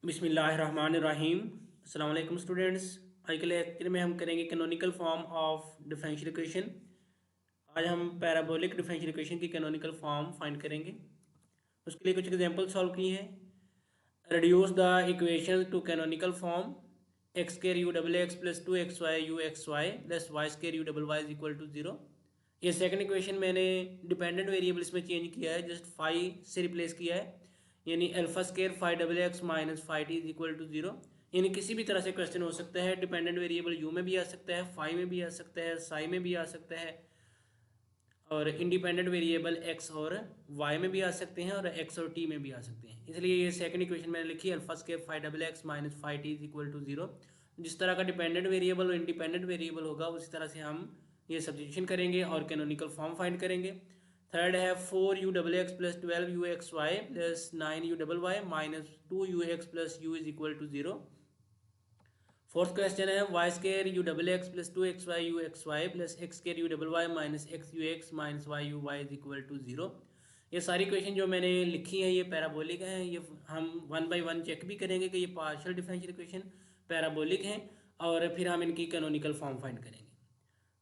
बिस्मिल्लाहिर्रहमानिर्रहीम। अस्सलाम वालेकुम स्टूडेंट्स। आज के लेक्चर में हम करेंगे canonical form of differential equation. आज हम पैराबोलिक डिफरेंशियल इक्वेशन की कैनोनिकल फॉर्म फाइंड करेंगे। उसके लिए कुछ एग्जांपल सॉल्व किए हैं। Reduce the equation to canonical form x square u double x plus two x y u x y plus y square u double y is equal to zero. ये second equation मैंने dependent variables में change किया है, just phi से replace किया है। यानी alpha square phi double x minus phi t is equal to zero. यानी किसी भी तरह से क्वेश्चन हो सकता है। डिपेंडेंट वेरिएबल यू में भी आ सकता है, फाइव में भी आ सकता है, साई में भी आ सकता है, और इंडिपेंडेंट वेरिएबल एक्स और वाई में भी आ सकते हैं, और एक्स और टी में भी आ सकते हैं। इसलिए ये सेकंड इक्वेशन मैंने लिखी है alpha square phi double x minus phi t is equal to zero. जिस तरह का डिपेंडेंट वेरिएबल और इंडिपेंडेंट वेरिएबल होगा उसी तरह से हम ये सब्स्टिट्यूशन करेंगे और कैनोनिकल फॉर्म फाइंड करेंगे। थर्ड है four u double x plus twelve u x y plus nine u double y minus two u x plus u is equal to zero. Fourth question है y square u double x plus two x y u x y plus x square u double y minus x u x minus y u y is equal to zero. ये सारी question जो मैंने लिखी है ये parabolic हैं। ये हम वन बाय वन चेक भी करेंगे कि ये पार्शियल डिफरेंशियल इक्वेशन पैराबोलिक हैं, और फिर हम इनकी कैनोनिकल फॉर्म फाइंड करेंगे।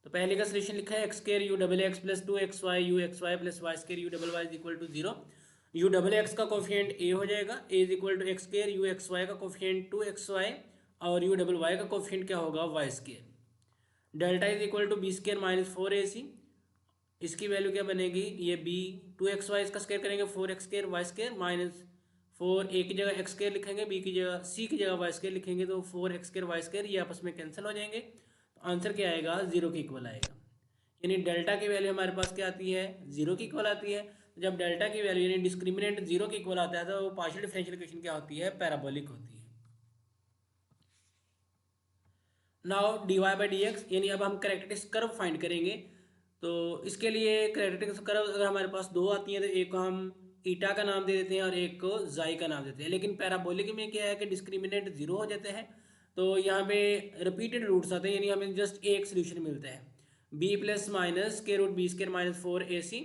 तो पहले का सोल्यूशन लिखा है x square u double x plus two x y u x y plus y square u double y is equal to zero. U double x का कोफिशिएंट ए हो जाएगा, A is equal to x square, u x y का coefficient two x y, और u double y का कोफिशिएंट क्या होगा y square. Delta is equal to B square minus four A C. इसकी वैल्यू क्या बनेगी, ये बी टू एक्स वाई इसका स्केयर करेंगे four x square y square minus four A की जगह एक्स स्केयर लिखेंगे, बी की जगह सी की जगह वाई स्केयर लिखेंगे, तो four x square y square ये आपस में कैंसिल हो जाएंगे। तो आंसर क्या आएगा, जीरो के इक्वल आएगा। यानी डेल्टा की वैल्यू हमारे पास क्या आती है, जीरो की इक्वल आती है। तो जब डेल्टा की वैल्यू यानी डिस्क्रिमिनेंट जीरो की इक्वल आता है तो पार्शियल डिफरेंशियल इक्वेशन क्या होती है, पैराबोलिक होती है। Now d y by d x, यानी अब हम कैरेक्टरिस्टिक कर्व फाइंड करेंगे। तो इसके लिए कैरेक्टरिस्टिक कर्व अगर हमारे पास दो आती हैं तो एक को हम ईटा का नाम दे देते हैं और एक को जाई का नाम देते हैं। लेकिन पैराबोलिक में क्या है कि डिस्क्रिमिनेंट जीरो हो जाते हैं, तो यहाँ पे रिपीटेड रूट्स आते हैं, यानी हमें जस्ट एक सोल्यूशन मिलता है बी प्लस माइनस के root B square minus four A C.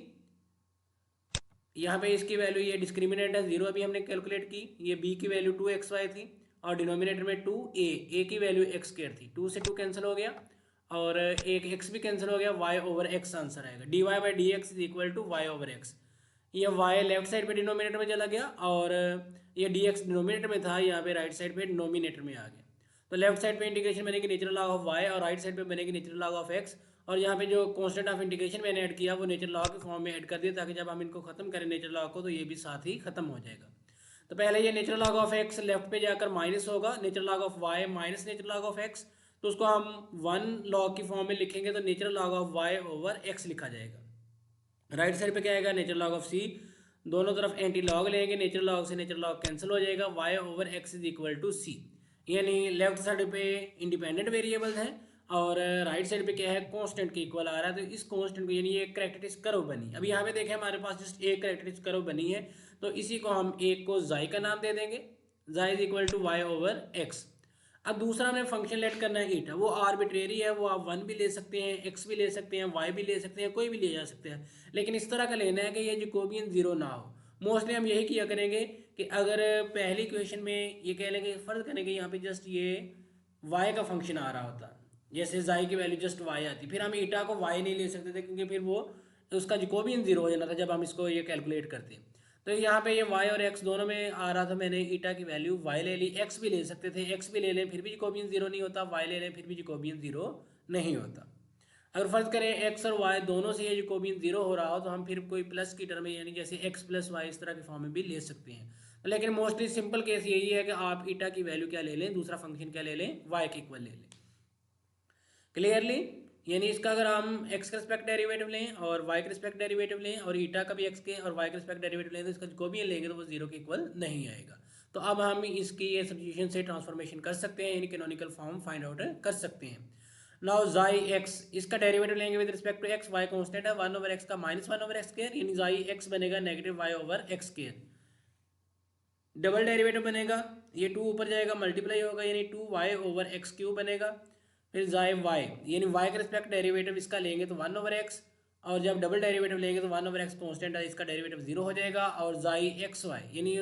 यहाँ पे इसकी वैल्यू ये डिस्क्रिमिनेंट है जीरो, अभी हमने कैलकुलेट की। ये बी की वैल्यू टू एक्स वाई थी और डिनोमिनेटर में टू ए की वैल्यू एक्स स्केयर थी, टू से टू कैंसिल हो गया और एक एक्स भी कैंसिल हो गया, वाई ओवर एक्स आंसर आएगा। D y by d x is equal to y over x. ये वाई लेफ्ट साइड पे डिनोमिनेटर में चला गया और ये डी एक्स डिनोमिनेटर में था, यहाँ पे राइट साइड पे डिनोमिनेटर में आ गया। तो लेफ्ट साइड पे इंटीग्रेशन बनेगी नेचुरल लॉग ऑफ वाई और राइट साइड पे बनेगी नेचुरल लॉग ऑफ एक्स। और यहाँ पे जो कांस्टेंट ऑफ इंटीग्रेशन मैंने ऐड किया वो नेचुरल लॉग के फॉर्म में ऐड कर दिया, ताकि जब हम इनको खत्म करें नेचुरल लॉग को तो ये भी साथ ही खत्म हो जाएगा। तो पहले ये natural log of x left पे जाकर माइनस होगा, natural log of y minus natural log of x, तो उसको हम वन लॉग की फॉर्म में लिखेंगे तो natural log of y over x लिखा जाएगा। राइट साइड पे क्या आएगा, नेचुरल लॉग ऑफ सी, दोनों तरफ एंटी लॉग लेंगे, नेचुरल लॉग से नेचुरल लॉग कैंसिल हो जाएगा, y over x is equal to C. यानी लेफ्ट साइड पे इंडिपेंडेंट वेरिएबल्स हैं और राइट साइड पे क्या है, कांस्टेंट के इक्वल आ रहा है। तो इस कांस्टेंट को यानी ये कैरेक्टरिस्टिक कर्व बनी। अब यहाँ पे देखें हमारे पास जस्ट एक कैरेक्टरिस्टिक कर्व बनी है, तो इसी को हम एक को जाई का नाम दे देंगे, xi is equal to y over x. अब दूसरा हमें फंक्शन लेट करना है ईटा, वो आर्बिट्रेरी है, वो आप वन भी ले सकते हैं, एक्स भी ले सकते हैं, वाई भी ले सकते हैं, कोई भी ले जा सकते हैं, लेकिन इस तरह का लेना है कि ये जैकोबियन जीरो ना हो। मोस्टली हम यही किया करेंगे कि अगर पहली क्वेश्चन में ये कह लेंगे फर्ज करेंगे यहाँ पे जस्ट ये वाई का फंक्शन आ रहा होता, जैसे जाई की वैल्यू जस्ट वाई आती, फिर हम ईटा को वाई नहीं ले सकते थे क्योंकि फिर वो उसका जैकोबियन जीरो हो जाना था जब हम इसको ये कैलकुलेट करते। तो यहाँ पे ये y और x दोनों में आ रहा था, मैंने ईटा की वैल्यू y ले ली, x भी ले सकते थे, x भी ले लें फिर भी जैकोबियन जीरो नहीं होता, y ले लें फिर भी जैकोबियन जीरो नहीं होता। अगर फर्ज करें x और y दोनों से ये जैकोबियन जीरो हो रहा हो तो हम फिर कोई प्लस की टर्म में यानी जैसे x प्लस वाई इस तरह के फॉर्म में भी ले सकते हैं। लेकिन मोस्टली सिंपल केस यही है कि आप ईटा की वैल्यू क्या ले लें, दूसरा फंक्शन क्या ले लें, y के इक्वल ले लें। क्लियरली, यानी इसका अगर हम x के रिस्पेक्ट डेरिवेटिव लें और y के रिस्पेक्ट डेरिवेटिव लें और ईटा का भी x के और y के रिस्पेक्ट डेरिवेटिव लें तो इसका जो भी लेंगे तो वो जीरो के इक्वल नहीं आएगा। तो अब हम इसकी ये सब्स्टिट्यूशन से ट्रांसफॉर्मेशन कर सकते हैं, यानी कैनोनिकल फॉर्म फाइंड आउट कर सकते हैं। नाउ जाई x, इसका डेरिवेटिव लेंगे with respect to x, y constant है, वन ओवर एक्स का minus one over x square, यानी जाई x बनेगा negative y over x square. Double derivative बनेगा, ये टू ऊपर जाएगा मल्टीप्लाई होगा, यानी two y over x cube बनेगा। फिर जाए वाई, यानी वाई के रिस्पेक्ट डेरिवेटिव इसका लेंगे तो वन ओवर एक्स, और जब डबल डेरिवेटिव लेंगे तो वन ओवर एक्स कॉन्स्टेंट है, इसका डेरिवेटिव जीरो हो जाएगा। और जाई एक्स वाई, यानी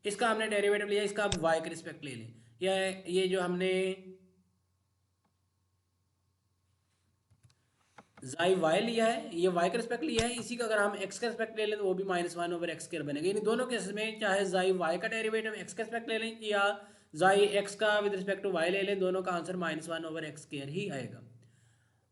इसका हमने डेरिवेटिव लिया, इसका आप वाई के रिस्पेक्ट ले लें, या ये जो हमने जाई वाई लिया है, ये वाई का रिस्पेक्ट लिया है, इसी का अगर हम एक्स का रिस्पेक्ट ले लें तो वो भी -1/x² बनेगा। यानी दोनों केसेस में चाहे जाई वाई का डेरिवेटिव एक्स का रिस्पेक्ट ले लें या जाई एक्स का विद रिस्पेक्ट टू वाई ले लें, दोनों का आंसर -1/x² ही आएगा।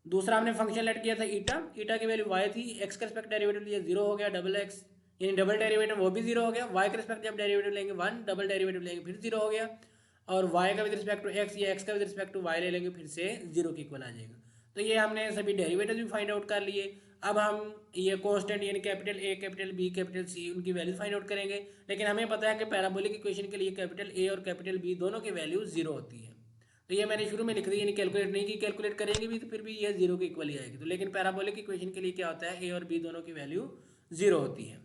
दूसरा हमने फंक्शन लेट किया था ईटा, ईटा की वैल्यू वाई थी, एक्स का रिस्पेक्ट डेरिवेटिव लिया 0 हो गया, डबल एक्स यानी डबल डेरिवेटिव वो भी 0 हो गया, वाई का रिस्पेक्ट जब डेरिवेटिव लेंगे 1, डबल डेरिवेटिव लेंगे फिर 0 हो गया, और वाई का विद रिस्पेक्ट टू एक्स या एक्स का विद रिस्पेक्ट टू वाई ले लेंगे फिर से 0 के इक्वल आ जाएगा। तो ये हमने सभी डेरिवेटिव भी फाइंड आउट कर लिए। अब हम ये कांस्टेंट यानी capital A, capital B, capital C उनकी वैल्यू फाइंड आउट करेंगे, लेकिन हमें पता है कि पैराबोलिक इक्वेशन के लिए कैपिटल ए और कैपिटल बी दोनों की वैल्यू 0 होती है। तो ये मैंने शुरू में लिख दी, यानी कैलकुलेट नहीं की, कैलकुलेट करेंगे भी तो फिर भी ये 0 के इक्वल ही आएगी। तो लेकिन पैराबोलिक इक्वेशन के लिए क्या होता है, ए और बी दोनों की वैल्यू 0 होती है।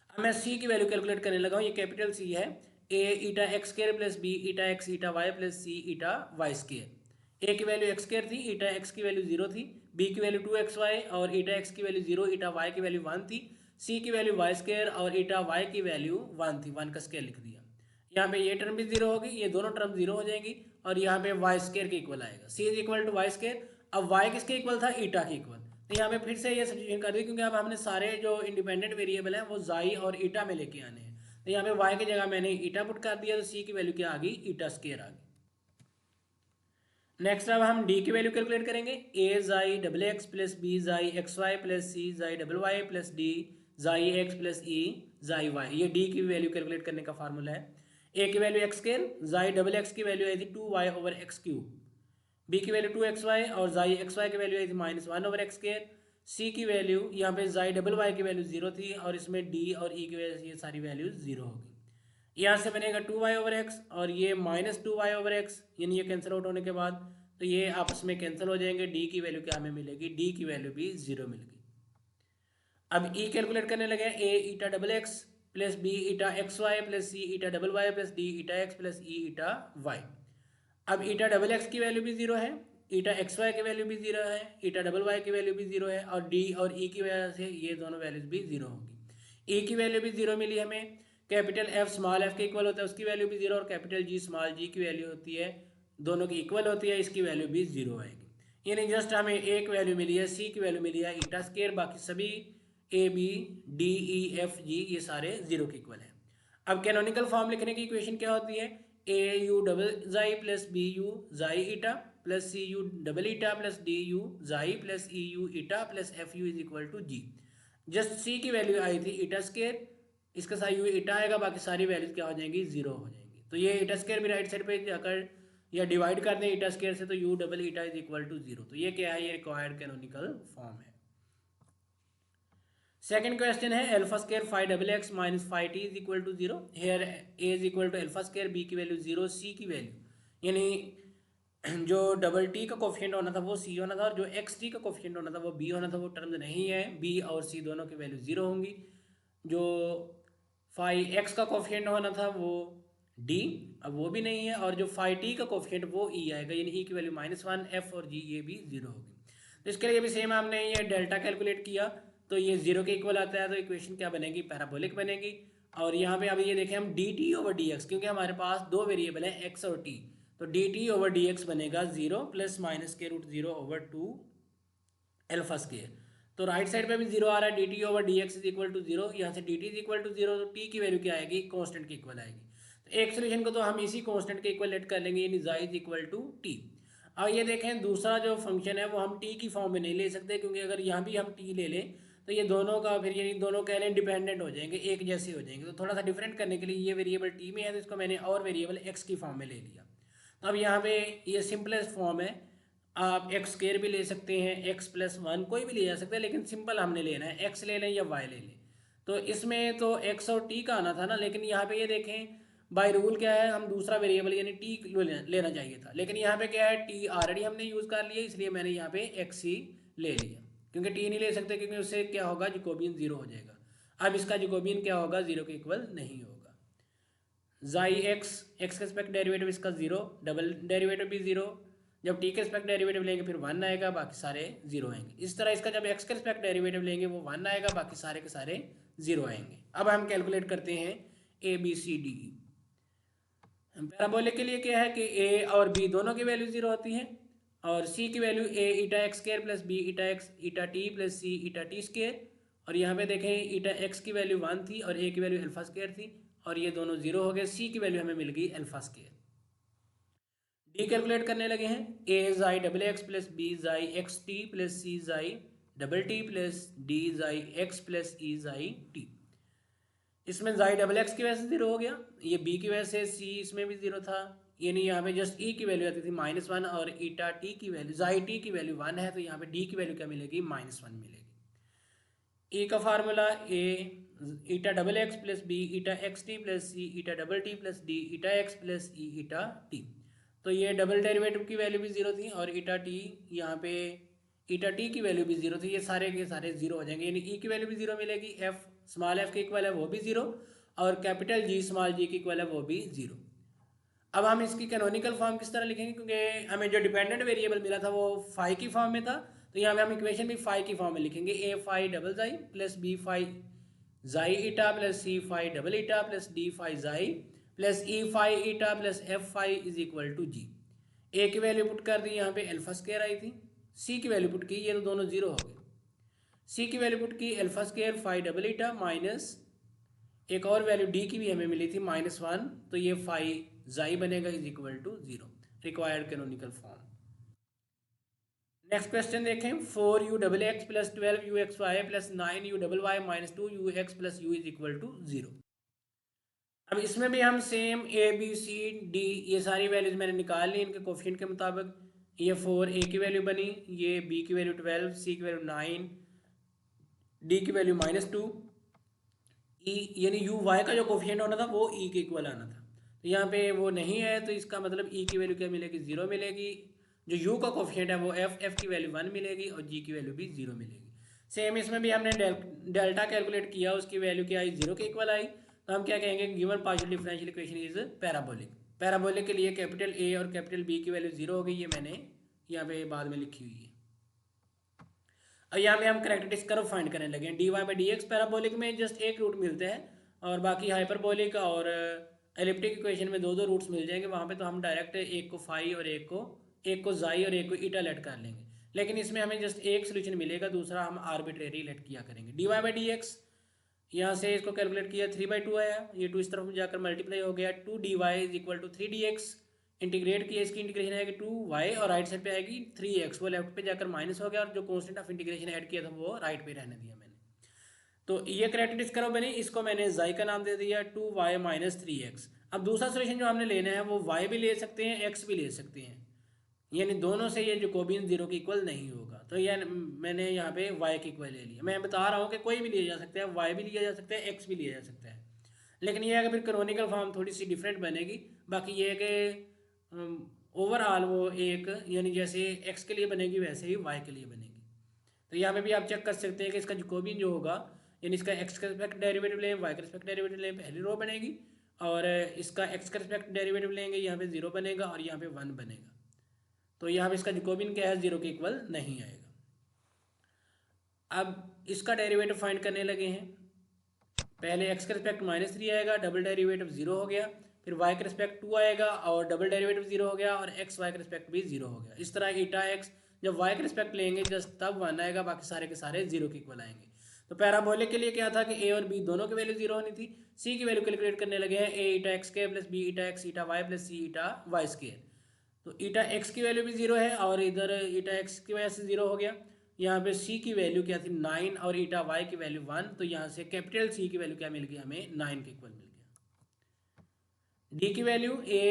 अब मैं सी की वैल्यू कैलकुलेट करने लगा हूँ, ये कैपिटल सी है, A eta x square plus B eta x eta y plus C eta y square. A की वैल्यू एक्स स्क्वायर थी, ईटा एक्स की वैल्यू 0 थी, बी की वैल्यू 2xy और ईटा एक्स की वैल्यू 0, ईटा वाई की वैल्यू 1 थी, सी की वैल्यू वाई स्क्वायर और ईटा वाई की वैल्यू 1 थी, 1 का स्क्वायर लिख दिया। यहाँ पे ये टर्म भी 0 होगी, ये दोनों टर्म 0 हो जाएंगी और यहाँ पे वाई स्क्वायर के इक्वल आएगा, C is equal to y square. अब वाई किसके इक्वल था, ईटा के इक्वल। तो यहाँ पे फिर से ये सब्स्टिट्यूशन कर दी, क्योंकि अब हमने सारे जो इंडिपेंडेंट वेरिएबल हैं वो जाई और ईटा में लेके आने हैं। तो यहाँ पे वाई की जगह मैंने ईटा पुट कर दिया, तो सी की वैल्यू क्या आ गई, ईटा स्क्वायर आ गई। नेक्स्ट अब हम डी की वैल्यू कैलकुलेट करेंगे, ए जाई डबल एक्स प्लस बी जाई एक्स वाई प्लस सी जाई डबल वाई प्लस डी जाई एक्स प्लस ई जाई वाई। ये डी की वैल्यू कैलकुलेट करने का फार्मूला है। ए की वैल्यू एक्स स्क्वायर, जाई डबल एक्स की वैल्यू आई थी 2y/x³, बी की वैल्यू 2xy और जाई एक्स वाई की वैल्यू आई थी -1/x², सी की वैल्यू यहाँ पे जाई डबल वाई की वैल्यू 0 थी और इसमें डी और ई की वजह से ये सारी वैल्यू 0 होगी। यहाँ से बनेगा 2y/x और ये -2y/x, यानी ये कैंसिल आउट होने के बाद तो ये आपस में कैंसिल हो जाएंगे, डी की वैल्यू क्या हमें मिलेगी, डी की वैल्यू भी 0 मिल गई। अब ई कैलकुलेट करने लगे, A eta double x plus B eta x y plus C eta double y plus D eta x plus E eta y. अब ईटा डबल एक्स की वैल्यू भी 0 है, ईटा एक्स वाई की वैल्यू भी 0 है, eta double y की value भी 0 है और डी और ई की वजह से ये दोनों वैल्यूज भी 0 होगी। ई की वैल्यू भी 0 मिली हमें, कैपिटल एफ स्मॉल एफ के इक्वल होता है उसकी वैल्यू भी 0 और कैपिटल जी स्मॉल जी की वैल्यू होती है, दोनों की इक्वल होती है, इसकी वैल्यू भी 0 आएगी। यानी जस्ट हमें एक वैल्यू मिली है, सी की वैल्यू मिली है ईटा स्क्वायर, बाकी सभी A B D E F G ये सारे 0 के इक्वल हैं। अब कैनोनिकल फॉर्म लिखने की इक्वेशन क्या होती है, A u double xi plus B u xi eta plus C u double eta plus D u xi plus E u eta plus F u is equal to G. Just C की value आई थी ईटा square, इसका साथ you ईटा आएगा, बाकी सारी values क्या हो जाएंगी, 0 हो जाएंगी। तो ये ईटा स्क्वायर भी राइट साइड पे जाकर या डिवाइड कर दें ईटा स्क्वायर से, तो u double eta is equal to 0। तो ये क्या है, ये रिक्वायर्ड कैनोनिकल फॉर्म है। सेकंड क्वेश्चन है alpha square 5xx minus 5t is equal to 0। Here A is equal to alpha square, B की वैल्यू 0, सी की वैल्यू यानी जो डबल टी का कोफिशिएंट होना था वो सी होना था और जो एक्स टी का कोफिशिएंट होना था वो बी होना था, वो टर्म नहीं है, बी और सी दोनों की वैल्यू 0 होंगी। जो 5x का कोफिशिएंट होना था वो डी, अब वो भी नहीं है, और जो 5t का कोफिशिएंट वो ई आएगा, यानी ई की वैल्यू -1, एफ और जी ये भी 0 होगी। तो इसके लिए भी सेम हमने ये डेल्टा कैलकुलेट किया, तो ये 0 के इक्वल आता है, तो इक्वेशन क्या बनेगी, पैराबोलिक बनेगी। और यहाँ पे अभी ये देखें हम D t over d x, क्योंकि हमारे पास दो वेरिएबल है एक्स और टी, तो d t over d x बनेगा 0 प्लस माइनस के रूट 0/2 अल्फा स्क्वायर। तो राइट साइड पे भी 0 आ रहा है, d t over d x is equal to 0, यहाँ से d t is equal to 0, तो टी की वैल्यू क्या आएगी, कॉन्स्टेंट के इक्वल आएगी। तो एक सोल्यूशन को तो हम इसी कॉन्स्टेंट के इक्वल लेट कर लेंगे, यानी जाई इज इक्वल टू टी। अब ये देखें दूसरा जो फंक्शन है वो हम टी की फॉर्म में नहीं ले सकते, क्योंकि अगर यहाँ भी हम टी ले लें तो ये दोनों का फिर यानी दोनों कह लें डिपेंडेंट हो जाएंगे, एक जैसे हो जाएंगे। तो थोड़ा सा डिफरेंट करने के लिए ये वेरिएबल टी में है, तो इसको मैंने और वेरिएबल एक्स की फॉर्म में ले लिया। तो अब यहाँ पे ये सिंपलेस्ट फॉर्म है, आप एक्स स्क्वायर भी ले सकते हैं, एक्स प्लस 1 कोई भी ले जा सकते हैं, लेकिन सिंपल हमने लेना है, एक्स ले लें या वाई ले लें। तो इसमें तो एक्स और टी का आना था ना, लेकिन यहाँ पे ये देखें बाय रूल क्या है, हम दूसरा वेरिएबल यानी टी लेना चाहिए था, लेकिन यहाँ पे क्या है, टी ऑलरेडी हमने यूज़ कर लिया, इसलिए मैंने यहाँ पे एक्स ही ले लिया, क्योंकि टी नहीं ले सकते, क्योंकि उससे क्या होगा, जैकोबियन 0 हो जाएगा। अब इसका जैकोबियन क्या होगा, 0 के इक्वल नहीं होगा। जाई एक्स, एक्स के रिस्पेक्ट डेरिवेटिव इसका 0, डबल डेरिवेटिव भी 0, जब टी के रिस्पेक्ट डेरिवेटिव लेंगे फिर 1 आएगा, बाकी सारे 0 आएंगे। इस तरह इसका जब एक्स के रिस्पेक्ट डेरिवेटिव लेंगे वो 1 आएगा, बाकी सारे के सारे 0 आएंगे। अब हम कैलकुलेट करते हैं ABCD। पैराबोलिक के लिए क्या है कि ए और बी दोनों की वैल्यू जीरो होती है और सी की value A eta x square plus B eta x eta t plus C eta t square. और यहाँ पे देखें ईटा एक्स की वैल्यू 1 थी और ए की वैल्यू अल्फा स्केयर थी और ये दोनों जीरो हो गए। सी की वैल्यू हमें मिल गई अल्फा स्केयर। डी कैलकुलेट करने लगे हैं। ए जाई डबल एक्स प्लस बी जाई एक्स टी प्लस सी जाई डबल टी प्लस डी जाई एक्स प्लस ई जाई टी। इसमें जाई डबल एक्स की वजह से जीरो हो गया, ये बी की वजह से सी इसमें भी जीरो था, यानी यहाँ पे जस्ट ई की वैल्यू आती थी -1 और ईटा टी की वैल्यू जाई टी की वैल्यू 1 है तो यहाँ पे डी की वैल्यू क्या मिलेगी -1 मिलेगी। ई का formula A eta double x plus B eta x t plus C eta double t plus D eta x plus E eta t. तो ये डबल डेरिवेटिव की वैल्यू भी जीरो थी और ईटा टी यहाँ पे ईटा टी की value भी जीरो थी, ये सारे के सारे जीरो हो जाएंगे, यानी ई की वैल्यू भी जीरो मिलेगी, एफ स्मॉल एफ की इक्वल है वो भी जीरो और कैपिटल जी स्मॉल जी की इक्वल है वो भी जीरो। अब हम इसकी कैनोनिकल फॉर्म किस तरह लिखेंगे, क्योंकि हमें जो डिपेंडेंट वेरिएबल मिला था वो फाई की फॉर्म में था, तो यहाँ पे हम इक्वेशन भी फाई की फॉर्म में लिखेंगे। A phi double xi plus B phi xi eta plus C phi double eta plus D phi xi plus E phi eta plus F phi is equal to G. A की value put कर दी, यहाँ पे alpha square आई थी, सी की value put की, ये तो दोनों जीरो हो गए। सी की वैल्यू पुट की alpha square phi double eta minus एक और वैल्यू डी की भी हमें मिली थी -1, तो ये फाई जाई बनेगा is equal to zero. Required canonical form. Next question देखें। 4u double x plus 12u x y plus 9u double y minus 2u x plus u is equal to zero. अब इसमें भी हम same A B C D ये सारी values मैंने निकाल ली इनके कोफिशिएंट के मुताबिक। ये 4 ए की वैल्यू बनी, ये बी की वैल्यू 12, सी की वैल्यू 9, डी की वैल्यू -2, ई यानी यू वाई का जो कोफिशिएंट होना था वो ई के इक्वल आना था, तो यहाँ पे वो नहीं है, तो इसका मतलब ई की वैल्यू क्या मिलेगी, जीरो मिलेगी। जो यू का कोफिशिएंट है वो एफ की वैल्यू 1 मिलेगी और जी की वैल्यू भी जीरो मिलेगी। सेम इसमें भी हमने डेल्टा कैलकुलेट किया, उसकी वैल्यू क्या आई, जीरो के इक्वल आई, तो हम क्या कहेंगे, given partial differential equation is parabolic. Parabolic के लिए कैपिटल ए और कैपिटल बी की वैल्यू जीरो हो गई, ये मैंने यहाँ पे बाद में लिखी हुई है। अब यहाँ पे हम कैरेक्टरिस्टिक कर्व फाइंड करने लगे हैं। D y by d x parabolic में जस्ट एक रूट मिलते हैं और बाकी हाइपरबोलिक और एलिप्टिक इक्वेशन में दो दो रूट्स मिल जाएंगे, वहाँ पे तो हम डायरेक्ट एक को फाई और एक को जाई और एक को ईटा लेट कर लेंगे, लेकिन इसमें हमें जस्ट एक सोल्यूशन मिलेगा, दूसरा हम आर्बिट्रेरी लेट किया करेंगे। D y by d x यहाँ से इसको कैलकुलेट किया 3/2 आया, ये 2 इस तरफ जाकर मल्टीप्लाई हो गया, 2dy is equal to 3dx। Integrate किया, इसकी इंटीग्रेशन आएगी 2y और राइट साइड पे आएगी 3x, वो लेफ्ट पे जाकर माइनस हो गया और जो कॉन्स्टेंट ऑफ इंटीग्रेशन ऐड किया था वो राइट पे रहने दिया मैंने। तो ये कैरेक्टरिस्टिक कर्व बनी, इसको मैंने जाई का नाम दे दिया 2y - 3x। अब दूसरा सोल्यूशन जो हमने लेना है वो y भी ले सकते हैं x भी ले सकते हैं, यानी दोनों से ये जैकोबियन जीरो के इक्वल नहीं होगा, तो ये मैंने यहाँ पे y के इक्वल ले लिया। मैं बता रहा हूँ कि कोई भी लिया जा सकता है, y भी लिया जा सकता है, x भी लिया जा सकता है, लेकिन ये है कि फिर कैनोनिकल फॉर्म थोड़ी सी डिफरेंट बनेगी। बाकी ये है कि ओवरऑल वो एक यानी जैसे x के लिए बनेगी वैसे ही y के लिए बनेगी। तो यहाँ पे भी आप चेक कर सकते हैं कि इसका जैकोबियन जो होगा, यानी इसका x के रिस्पेक्ट डेरिवेटिव लें, y के रिस्पेक्ट डेरिवेटिव लें, पहली रो बनेगी, और इसका x के रिस्पेक्ट डेरिवेटिव लेंगे, यहाँ पे 0 बनेगा और यहाँ पे 1 बनेगा, तो यहाँ पे इसका जैकोबियन क्या है, 0 के इक्वल नहीं आएगा। अब इसका डेरिवेटिव फाइंड करने लगे हैं। पहले x के रिस्पेक्ट -3 आएगा, डबल डेरिवेटिव 0 हो गया, फिर y के रिस्पेक्ट 2 आएगा और डबल डेरिवेटिव 0 हो गया और x y के रिस्पेक्ट भी 0 हो गया। इस तरह ईटा x जब y के रिस्पेक्ट लेंगे जस्ट तब 1 आएगा, बाकी सारे के सारे 0 के इक्वल आएंगे। तो पैराबोलिक के लिए क्या था कि a और b दोनों की वैल्यू 0 होनी थी। c की वैल्यू कैलकुलेट करने लगे हैं, a eta x square plus b eta x eta y plus c eta y square. तो ईटा एक्स की वैल्यू भी 0 है और इधर ईटा एक्स की वजह से 0 हो गया। यहाँ पे c की वैल्यू क्या थी 9 और ईटा y की वैल्यू 1, तो यहाँ से कैपिटल C की वैल्यू क्या मिल गई हमें 9 के इक्वल मिल गया। d की वैल्यू a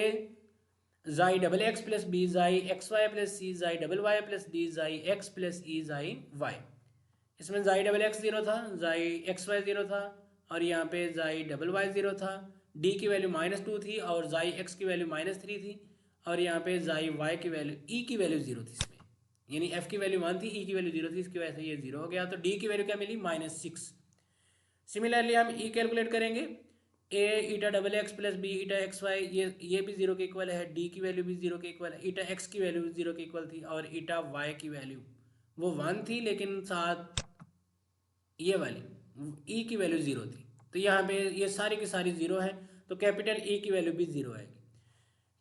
जाई डबल एक्स प्लस बी जाई एक्स वाई प्लस सी जाई डबल वाई प्लस डी जाई एक्स प्लस ई जाई वाई। इसमें जाई डबल एक्स 0 था, जाई एक्स वाई 0 था और यहाँ पे जाई डबल वाई 0 था, d की वैल्यू -2 थी और जाई एक्स की वैल्यू -3 थी और यहाँ पे जाई वाई की वैल्यू ई की वैल्यू 0 थी इसमें, यानी f की वैल्यू 1 थी, e की वैल्यू 0 थी, इसकी वजह से ये 0 हो गया। तो d की वैल्यू क्या मिली -6। सिमिलरली हम e कैलकुलेट करेंगे, a eta double x plus B eta x y, ये भी 0 के इक्वल है, d की वैल्यू भी 0 के इक्वल है, ईटा x की वैल्यू 0 के इक्वल थी और ईटा y की वैल्यू वो 1 थी, लेकिन साथ ये वाली e की वैल्यू 0 थी, तो यहाँ पे ये सारी की सारी जीरो है, तो कैपिटल ई की वैल्यू भी जीरो आएगी।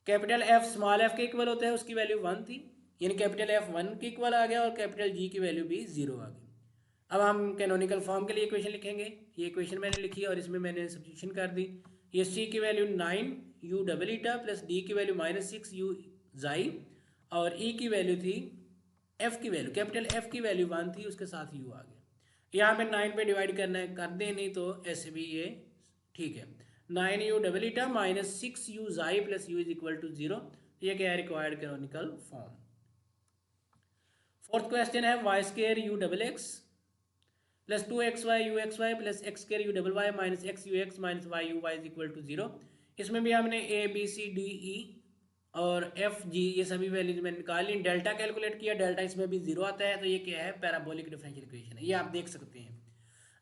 कैपिटल एफ स्मॉल एफ के इक्वल होता है, उसकी वैल्यू 1 थी, यानी कैपिटल एफ 1 के इक्वल आ गया, और कैपिटल जी की वैल्यू भी जीरो आ गई। अब हम कैनोनिकल फॉर्म के लिए इक्वेशन लिखेंगे। ये इक्वेशन मैंने लिखी और इसमें मैंने सब्स्टिट्यूशन कर दी। ये सी की value 9 u double eta plus D की वैल्यू -6 यू जाई, और ई की वैल्यू थी, एफ की वैल्यू कैपिटल एफ की वैल्यू 1 थी, उसके साथ यू आ गया। यहाँ पे 9 पे डिवाइड करना है, कर दें, नहीं तो ऐसे भी ये ठीक है। 9 u double eta -6 u xi plus u is equal to 0। ये क्या है, required canonical form. Fourth question है y square u double x plus 2xy u x y plus x square u double y minus x u x minus y u y is equal to 0। इसमें भी हमने ए B C D E और F G ये सभी values मैंने निकाल ली, delta calculate किया, delta इसमें भी जीरो आता है, तो ये क्या है, पैराबोलिक डिफरेंशियल इक्वेशन है, ये आप देख सकते हैं।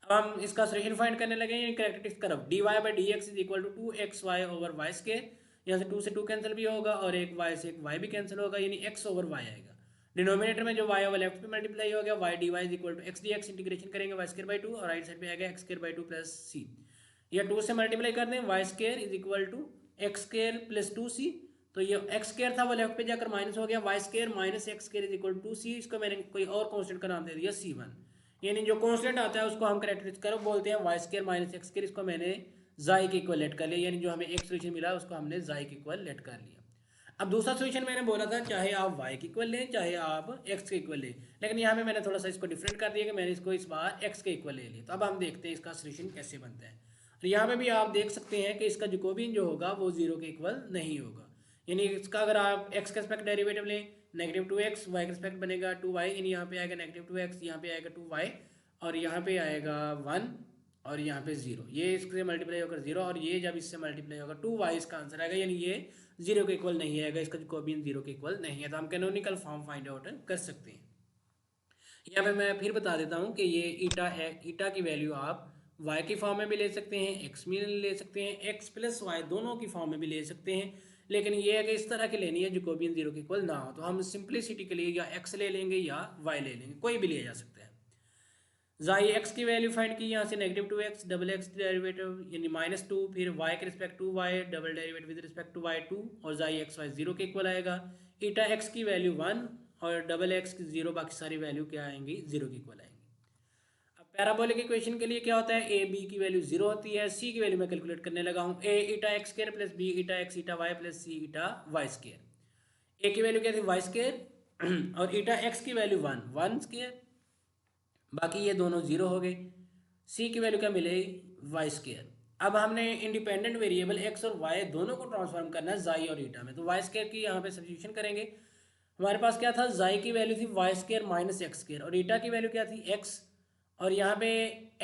अब हम इसका सॉल्यूशन फाइंड करने लगे, characteristic curve d y by d x is equal to 2xy over y square, यहाँ से 2 से 2 कैंसिल भी होगा और एक y से एक y भी कैंसिल होगा, यानी x ओवर y आएगा। डिनोमिनेटर में जो y ओवर लेफ्ट पे मल्टीप्लाई हो गया, y d y is equal to x d x, integration करेंगे y स्केयर बाई 2 और राइट साइड पे आएगा x square by 2 plus c। या 2 से मल्टीप्लाई कर दें, y square is equal to x square plus 2c, तो ये एक्स स्केयर था वो लेफ्ट पे जाकर माइनस हो गया, y square minus x square is equal to c, इसको मैंने कोई और कॉन्स्टेंट का नाम दे दिया c1, यानी जो कॉन्स्टेंट आता है उसको हम कैरेक्टरिस्टिक कर्व बोलते हैं, y square minus x square, इसको मैंने जाई के इक्वल लेट कर लिया, यानी जो हमें एक सोल्यूशन मिला उसको हमने जाई के इक्वल लेट कर लिया। अब दूसरा सोल्यूशन मैंने बोला था चाहे आप y के इक्वल लें चाहे आप x के इक्वल लें, लेकिन यहाँ पे मैंने थोड़ा सा इसको डिफरेंट कर दिया कि मैंने इसको इस बार x के इक्वल ले लिया। तो अब हम देखते हैं इसका सोल्यूशन कैसे बनता है। तो यहाँ पे भी आप देख सकते हैं कि इसका जैकोबियन जो होगा वो 0 के इक्वल नहीं होगा, यानी इसका अगर आप x के रिस्पेक्ट डेरिवेटिव लें -2x, y के रिस्पेक्ट बनेगा 2y, यानी यहाँ पे आएगा -2x, यहाँ पे आएगा 2y और यहाँ पे आएगा 1 और यहाँ पे 0, ये इससे मल्टीप्लाई होकर 0 और ये जब इससे मल्टीप्लाई होगा 2y इसका आंसर आएगा, यानी ये 0 के इक्वल नहीं आएगा, इसका जैकोबियन 0 के इक्वल नहीं है। तो हम कैनोनिकल फॉर्म फाइंड आउट कर सकते हैं। यहाँ पे मैं फिर बता देता हूँ कि ये ईटा है, ईटा की वैल्यू आप y की फॉर्म में भी ले सकते हैं, x में ले सकते हैं, x प्लस वाई दोनों की फॉर्म में भी ले सकते हैं, लेकिन ये है कि इस तरह की लेनी है जैकोबियन 0 के इक्वल ना हो, तो हम सिंप्लिसिटी के लिए या x ले लेंगे या y ले लेंगे, कोई भी लिया जा सकता है। जाई x की वैल्यू फाइंड की, यहाँ से -2x डबल एक्स डेरिवेटिव यानी -2, फिर y के respect 2y double derivative with respect to y 2 और जाई एक्स वाई 0 के इक्वल आएगा। ईटा x की वैल्यू 1 और डबल एक्स की 0, बाकी सारी वैल्यू क्या आएंगी, 0 के इक्वल आएंगी। अब पैराबोलिक इक्वेशन के लिए क्या होता है, a b की वैल्यू 0 होती है, c की वैल्यू मैं कैलकुलेट करने लगा हूँ, a eta x square plus b eta x eta y plus c eta y square. a की वैल्यू क्या थी, वाई स्क्वायर और ईटा एक्स की वैल्यू 1 स्क्वायर, बाकी ये दोनों 0 हो गए। c की वैल्यू क्या मिलेगी, वाई स्क्वायर। अब हमने इंडिपेंडेंट वेरिएबल x और y दोनों को ट्रांसफॉर्म करना है जाई और ईटा में, तो वाई स्क्वायर की यहाँ पे सब्स्टिट्यूशन करेंगे। हमारे पास क्या था, जाई की वैल्यू थी y square minus x square और ईटा की वैल्यू क्या थी, x, और यहाँ पे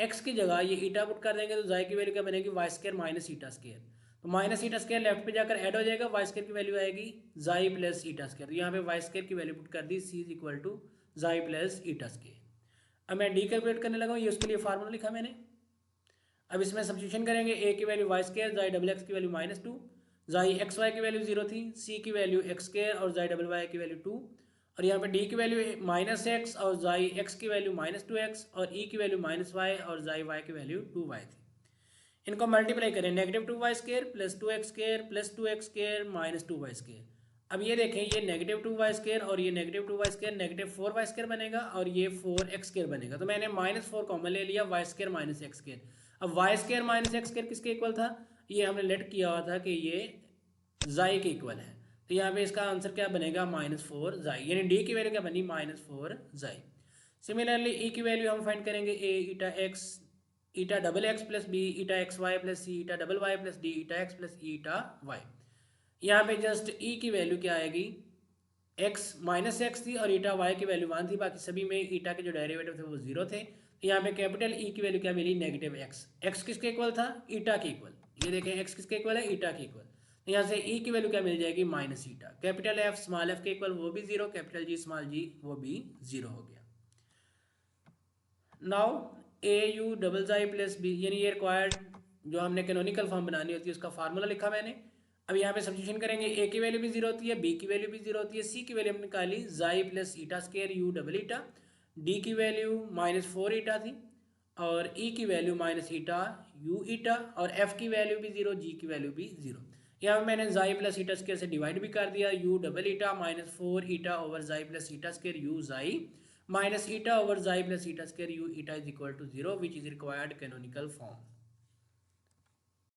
x की जगह ये ईटा पुट कर देंगे, तो जाई की वैल्यू क्या बनेगी, Y square minus eta square, तो माइनस ईटा स्क्वायर लेफ्ट पे जाकर ऐड हो जाएगा, वाई स्क्वायर की वैल्यू आएगी जाई प्लस ईटा स्क्वायर, तो यहाँ पे वाई स्क्वायर की वैल्यू पुट कर दी, c इज इक्वल टू जाई प्लस ईटा स्क्वायर। अब मैं डी कैलकुलेट करने लगा हूँ, ये उसके लिए फार्मूला लिखा मैंने। अब इसमें सब्स्टिट्यूशन करेंगे, a की वैल्यू वाई स्क्वायर, जाई डबल एक्स की वैल्यू -2, जाई एक्स वाई की वैल्यू 0 थी, c की वैल्यू एक्स स्क्वायर और जाई डबल वाई की वैल्यू 2, और यहाँ पे d की वैल्यू -x और जाई x की वैल्यू -2x और e की वैल्यू -y और जाई y की वैल्यू 2y थी। इनको मल्टीप्लाई करें, -2y square plus 2x square plus 2x square minus 2y square. अब ये देखें, ये -2y स्क्वायर और ये -2y स्क्वायर -4y स्क्वायर बनेगा और ये 4x स्क्वायर बनेगा, तो मैंने -4 कॉमन ले लिया, y square minus x square. अब y square minus x square किसके इक्वल था, ये हमने लेट किया हुआ था कि ये जाई के इक्वल है, तो यहाँ पे इसका आंसर क्या बनेगा, -4 जाई, यानी डी की वैल्यू क्या बनी, -4 जाई। सिमिलरली ई की वैल्यू हम फाइंड करेंगे, a eta x eta double x plus b eta x y plus c eta double y plus d eta x plus E eta y. यहाँ पे जस्ट e की वैल्यू क्या आएगी, x -x थी और ईटा y की value 1 थी, बाकी सभी में ईटा के जो डेरिवेटिव थे वो 0 थे। यहाँ पे कैपिटल E की वैल्यू क्या मिली, -x। x किसके इक्वल था, ईटा के इक्वल, ये देखें x किसके इक्वल है, ईटा के इक्वल, तो यहाँ से e की वैल्यू क्या मिल जाएगी, minus eta. Capital F small f के इक्वल वो भी 0, कैपिटल G स्मॉल g वो भी 0 हो गया। Now a u double xi plus b, यानी ये रिक्वायर्ड जो हमने कैनोनिकल फॉर्म बनानी होती है उसका फार्मूला लिखा मैंने। अब यहाँ पे सब्स्टिट्यूशन करेंगे, a की वैल्यू भी 0 होती है, b की वैल्यू भी 0 होती है, c की वैल्यू हमने निकाली xi plus eta square u double eta, d की वैल्यू -4 ईटा थी और e की value minus eta u eta और एफ की वैल्यू भी जीरो, जी की वैल्यू भी जीरो। यहाँ मैंने जाई प्लस ईटा स्केयर से डिवाइड भी कर दिया, u double eta minus 4 eta over xi plus eta square u xi minus eta over xi plus eta square u eta is equal to zero which is required canonical form.